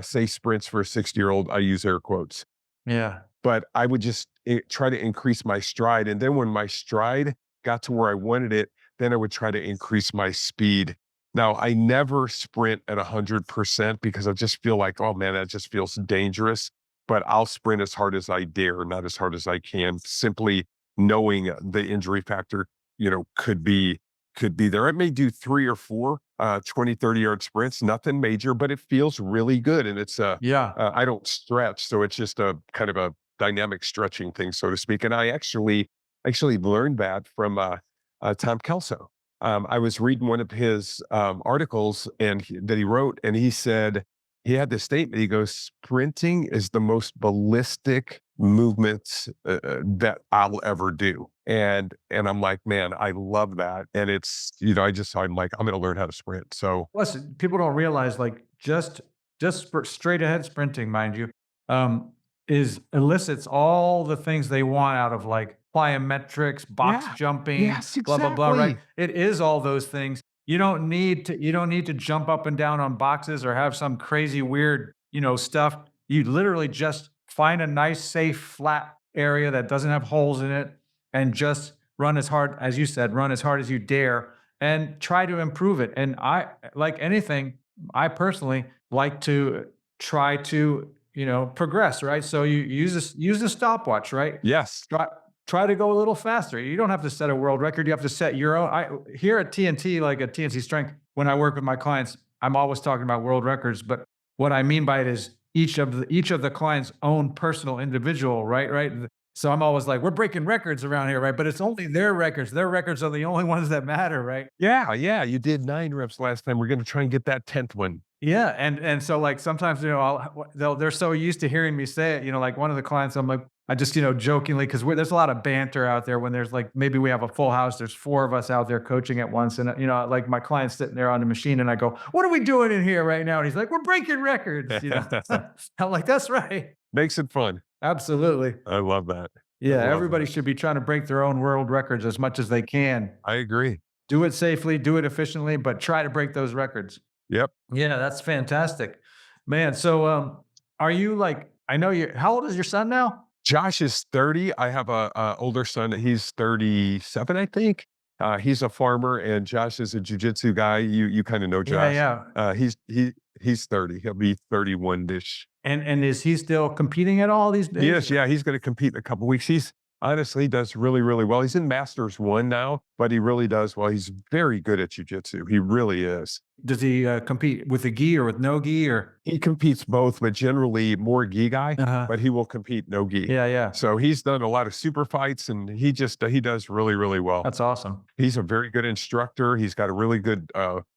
say sprints for a 60-year-old, I use air quotes. Yeah. But I would just try to increase my stride. And then when my stride got to where I wanted it, then I would try to increase my speed. Now, I never sprint at 100% because I just feel like, oh man, that just feels dangerous. But I'll sprint as hard as I dare, not as hard as I can, simply knowing the injury factor, could be there. I may do 3 or 4 20, 30-yard sprints, nothing major, but it feels really good. And it's Yeah. I don't stretch, so it's just a kind of a dynamic stretching thing, so to speak. And I actually actually learned that from Tom Kelso. I was reading one of his articles that he wrote, and he said he had this statement. He goes, "Sprinting is the most ballistic movement that I'll ever do." And I'm like, man, I love that. And it's I'm like, I'm going to learn how to sprint. So Plus, people don't realize like straight ahead sprinting, mind you, um, is elicits all the things they want out of like plyometrics, box yeah, jumping, yes, blah blah blah. Right? exactly. It is all those things. You don't need to jump up and down on boxes or have some crazy weird stuff. You literally just find a nice, safe, flat area that doesn't have holes in it, and just run as hard as you said, run as hard as you dare and try to improve it. And I, like anything, I personally like to try to, progress, right? So you use a stopwatch, right? Yes. Try to go a little faster. You don't have to set a world record. You have to set your own. I here at TNT, like at TNT Strength, when I work with my clients, I'm always talking about world records. But what I mean by it is each of the clients' own personal individual, right? Right. So I'm always like, we're breaking records around here, right? But it's only their records. Their records are the only ones that matter, right? Yeah, yeah. You did 9 reps last time. We're going to try and get that 10th one. Yeah, and so like sometimes they're so used to hearing me say it, like one of the clients, I'm like, I just jokingly, because there's a lot of banter out there when there's like maybe we have a full house, there's four of us out there coaching at once, and like my client's sitting there on the machine, and I go, "What are we doing in here right now?" And he's like, "We're breaking records." I'm like, "That's right, Makes it fun. absolutely." I love that. I Yeah, love everybody that. should be trying to break their own world records as much as they can. I agree. Do it safely, do it efficiently, but try to break those records. Yep. Yeah, that's fantastic. Man, so, are you like I know you how old is your son now? Josh is 30. I have a older son. He's 37, I think. He's a farmer, and Josh is a jujitsu guy. You kind of know Yeah, Josh. yeah. He's 30. He'll be 31 this. And is he still competing at all these days? Yes, yeah. He's going to compete in a couple weeks. He's honestly does really, really well. He's in Masters one now, but he really does well. He's very good at jujitsu. He really is. Does he, compete with the gi or with no gi or He competes both, but generally more gi guy, Uh-huh. but he will compete no gi. Yeah, yeah. So he's done a lot of super fights, and he does really, really well. That's awesome. He's a very good instructor. He's got a really good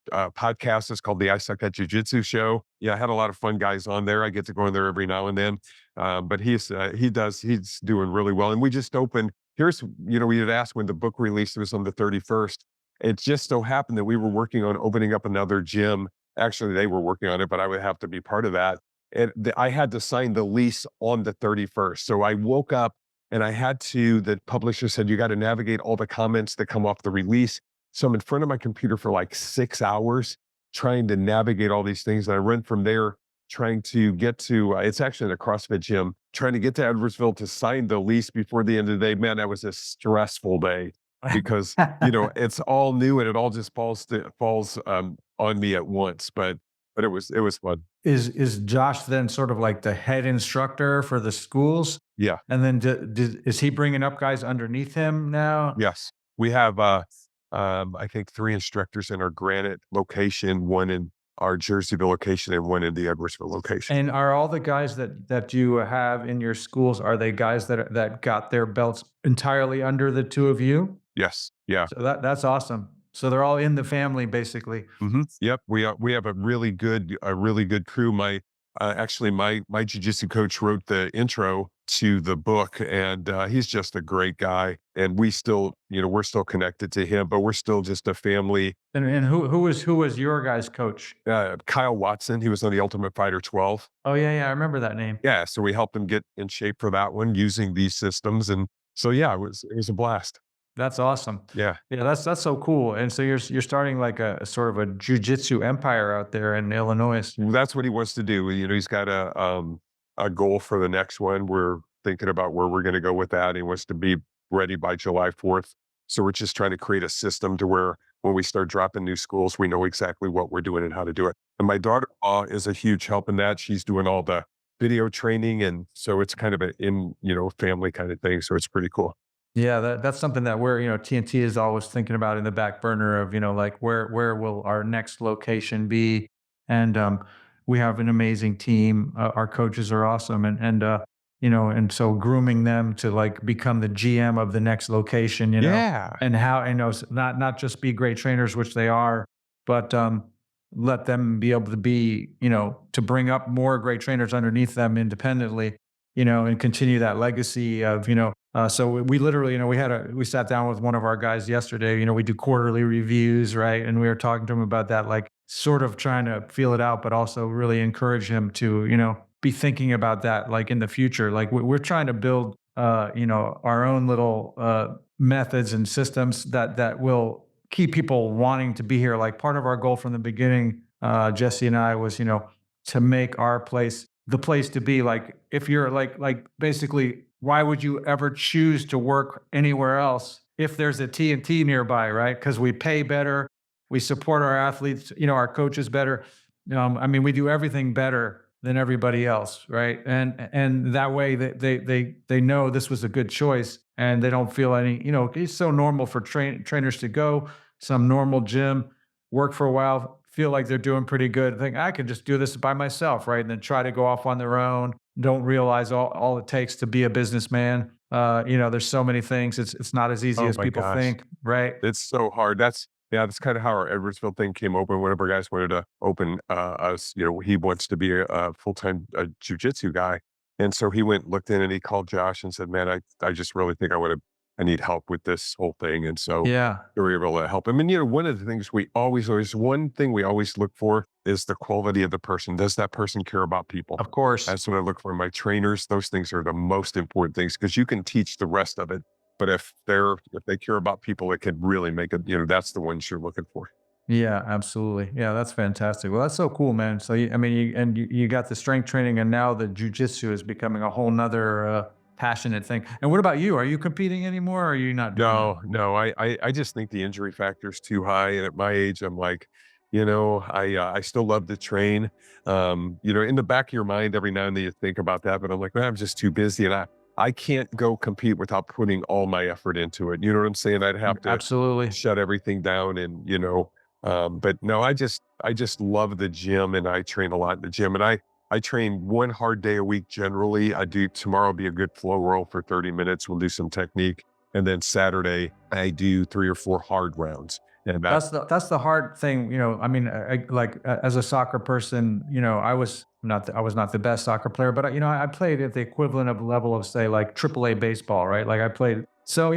podcast. It's called the I Suck at Jiu-Jitsu Show. Yeah, I had a lot of fun guys on there. I get to go in there every now and then. But he's doing really well. And we just opened. We had asked when the book release was on the 31st. It just so happened that we were working on opening up another gym. Actually, they were working on it, but I would have to be part of that. And I had to sign the lease on the 31st. So I woke up and the publisher said, you got to navigate all the comments that come off the release. So I'm in front of my computer for like 6 hours trying to navigate all these things. And I run from there trying to get to, it's actually in a CrossFit gym, trying to get to Edwardsville to sign the lease before the end of the day. Man, that was a stressful day because, it's all new and it all just falls on me at once. But it was fun. Is Josh then sort of like the head instructor for the schools? Yeah. And then is he bringing up guys underneath him now? Yes. We have, I think 3 instructors in our Granite location, 1 in our Jerseyville location, and 1 in the Edwardsville location. And are all the guys that you have in your schools, are they guys that got their belts entirely under the two of you? Yes. Yeah. So that's awesome. So they're all in the family basically. Yep. We have a really good crew. Actually my jujitsu coach wrote the intro to the book, and he's just a great guy. And we still, we're still connected to him, but we're still just a family. And who was your guys' coach? Kyle Watson, he was on the Ultimate Fighter 12. Oh yeah, yeah, I remember that name. Yeah. So we helped him get in shape for that one using these systems. And so, yeah, it was a blast. That's awesome. Yeah. Yeah, that's so cool. And so you're starting like a sort of a jujitsu empire out there in Illinois. Well, that's what he wants to do. He's got a goal for the next one. We're thinking about where we're going to go with that. He wants to be ready by July 4th. So we're just trying to create a system to where when we start dropping new schools, we know exactly what we're doing and how to do it. And my daughter-in-law is a huge help in that. She's doing all the video training. And so it's kind of family kind of thing. So it's pretty cool. Yeah, that's something that TNT is always thinking about in the back burner of, like where will our next location be? And we have an amazing team. Our coaches are awesome. And and so grooming them to like become the GM of the next location, Yeah. and how, not just be great trainers, which they are, but let them be able to be, to bring up more great trainers underneath them independently, and continue that legacy of, so we literally, we sat down with one of our guys yesterday, we do quarterly reviews, right? And we were talking to him about that, like sort of trying to feel it out, but also really encourage him to, be thinking about that, like in the future. Like we're trying to build, our own little methods and systems that will keep people wanting to be here. Like part of our goal from the beginning, Jesse and I, was, to make our place the place to be. Like if you're like basically, why would you ever choose to work anywhere else if there's a TNT nearby, right? Because we pay better, we support our athletes, our coaches better. I mean, we do everything better than everybody else, right? And that way they know this was a good choice, and they don't feel any. It's so normal for trainers to go some normal gym, work for a while, feel like they're doing pretty good, think I can just do this by myself, right? And then try to go off on their own. Don't realize all it takes to be a businessman. There's so many things. It's not as easy Oh as my people gosh. think, right? It's so hard. That's kind of how our Edwardsville thing came open. One of our guys wanted to open us. He wants to be a full-time jujitsu guy, and so he went, looked in, and he called Josh and said, "Man, I just really think I need help with this whole thing." And so Yeah, we were able to help him. And one of the things one thing we always look for is the quality of the person. Does that person care about people? of course. That's what I look for in my trainers. Those things are the most important things because you can teach the rest of it. But if they care about people, it can really make it, that's the ones you're looking for. Yeah, absolutely. Yeah, that's fantastic. Well, that's so cool, man. So, I mean, you got the strength training, and now the jujitsu is becoming a whole nother passionate thing. And what about you? Are you competing anymore, or are you not doing that? No, no, I just think the injury factor is too high. And at my age, I'm like, I still love to train. In the back of your mind, every now and then you think about that, but I'm like, man, I'm just too busy. And I can't go compete without putting all my effort into it. You know what I'm saying? I'd have to Absolutely. shut everything down and, but no, I just love the gym, and I train a lot in the gym, and I train one hard day a week generally. Tomorrow will be a good flow roll for 30 minutes. We'll do some technique. And then Saturday I do 3 or 4 hard rounds. And That's the hard thing, I mean, as a soccer person, I was not the best soccer player, but I played at the equivalent of level of, say, like AAA baseball, right? Like I played. So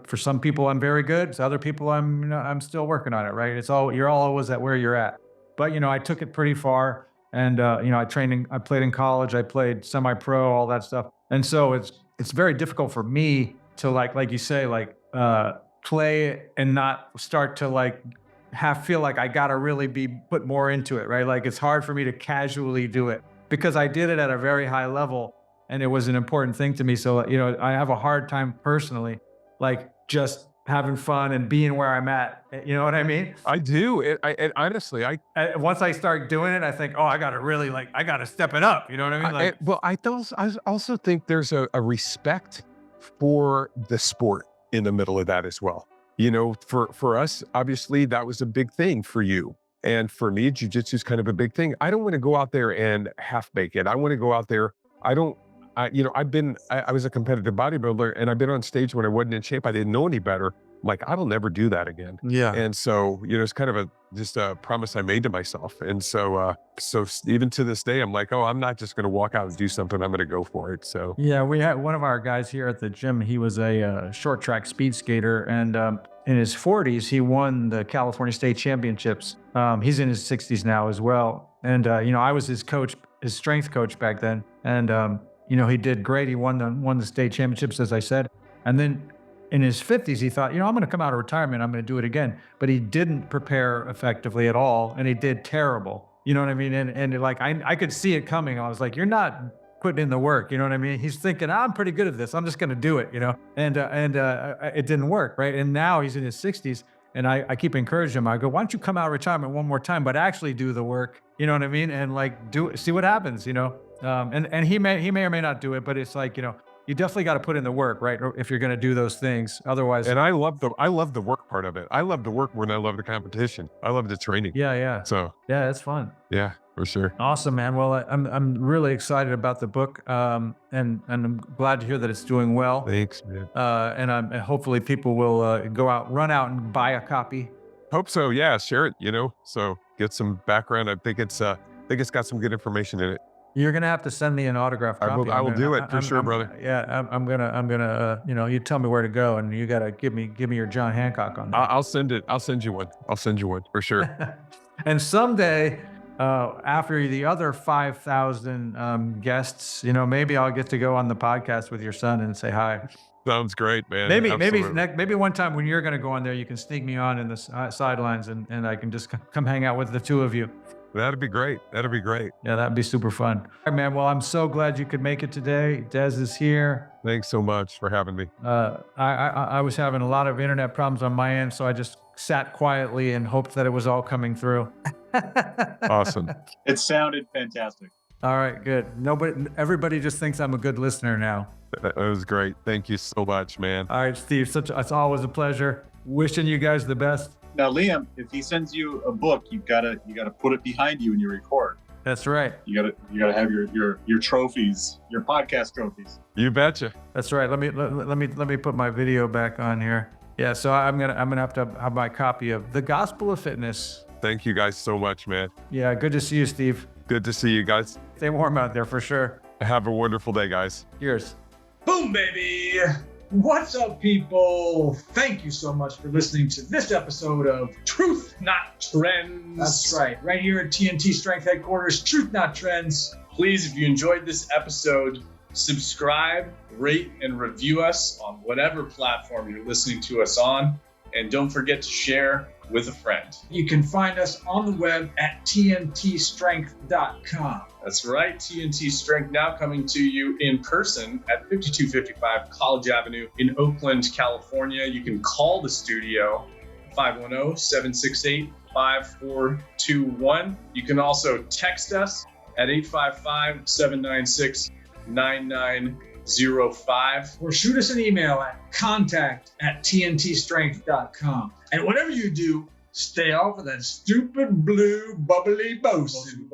for some people I'm very good. To other people I'm still working on it, right? You're all always at where you're at. But I took it pretty far, and I played in college, I played semi-pro, all that stuff, and so it's very difficult for me to like you say, like play and not start to like feel like I gotta really be put more into it, right? Like it's hard for me to casually do it because I did it at a very high level, and it was an important thing to me. So I have a hard time personally, like just having fun and being where I'm at. You know what I mean? I do. And honestly, Once I start doing it, I think, oh, I gotta step it up. You know what I mean? Like, I also think there's a respect for the sport in the middle of that as well. For us, obviously, that was a big thing for you. And for me, jujitsu is kind of a big thing. I don't want to go out there and half bake it. I want to go out there. I don't, I was a competitive bodybuilder, and I've been on stage when I wasn't in shape. I didn't know any better. I'm like, I will never do that again. yeah. And so, it's kind of just a promise I made to myself. And so even to this day, I'm like, oh, I'm not just going to walk out and do something. I'm going to go for it. So Yeah, we had one of our guys here at the gym. He was a short track speed skater, and in his 40s, he won the California State Championships. He's in his 60s now as well, and I was his coach, his strength coach back then, and he did great. He won the state championships, as I said, and then in his 50s, he thought, I'm going to come out of retirement, I'm going to do it again. But he didn't prepare effectively at all, and he did terrible. You know what I mean? And like I could see it coming. I was like, you're not putting in the work. You know what I mean? He's thinking, I'm pretty good at this, I'm just going to do it. And it didn't work, right? And now he's in his 60s, and I keep encouraging him. I go, why don't you come out of retirement one more time, but actually do the work? You know what I mean? And like see what happens. And he may or may not do it, but it's like you definitely got to put in the work, right? If you're going to do those things. Otherwise, And I love the work part of it. I love the work more than I love the competition. I love the training. yeah. So Yeah, it's fun. yeah, for sure. Awesome, man. Well, I'm really excited about the book, and I'm glad to hear that it's doing well. Thanks, man. And hopefully people will run out and buy a copy. Hope so. Yeah, share it. So get some background. I think it's got some good information in it. You're gonna have to send me an autograph copy. I will do it for sure, brother. Yeah, I'm gonna. You tell me where to go, and you gotta give me your John Hancock on that. I'll send it. I'll send you one. I'll send you one for sure. And someday, after the other 5,000 guests, maybe I'll get to go on the podcast with your son and say hi. Sounds great, man. Maybe one time when you're gonna go on there, you can sneak me on in the sidelines, and I can just come hang out with the two of you. That'd be great. That'd be great. Yeah, that'd be super fun. All right, man. Well, I'm so glad you could make it today. Des is here. Thanks so much for having me. I was having a lot of internet problems on my end, so I just sat quietly and hoped that it was all coming through. Awesome. It sounded fantastic. All right, good. Everybody just thinks I'm a good listener now. That was great. Thank you so much, man. All right, Steve. It's always a pleasure. Wishing you guys the best. Now, Liam, if he sends you a book, you gotta put it behind you when you record. That's right. You gotta have your trophies, your podcast trophies. You betcha. That's right. Let me put my video back on here. Yeah. So I'm gonna have to have my copy of The Gospel of Fitness. Thank you guys so much, man. Yeah. Good to see you, Steve. Good to see you guys. Stay warm out there for sure. Have a wonderful day, guys. Cheers. Boom, baby. What's up, people? Thank you so much for listening to this episode of Truth Not Trends. That's right here at TNT Strength Headquarters, Truth Not Trends. Please, if you enjoyed this episode, subscribe, rate, and review us on whatever platform you're listening to us on. And don't forget to share with a friend. You can find us on the web at tntstrength.com. That's right, TNT Strength now coming to you in person at 5255 College Avenue in Oakland, California. You can call the studio 510-768-5421. You can also text us at 855-796-9905. Or shoot us an email at contact@tntstrength.com. And whatever you do, stay off of that stupid blue bubbly boasting.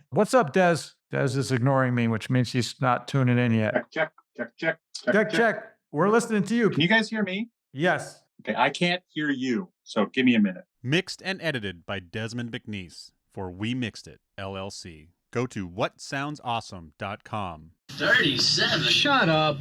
What's up, Des? Des is ignoring me, which means he's not tuning in yet. Check. Check. We're listening to you. Can you guys hear me? Yes. Okay, I can't hear you, so give me a minute. Mixed and edited by Desmond McNeese for We Mixed It, LLC. Go to whatsoundsawesome.com. 37? Shut up.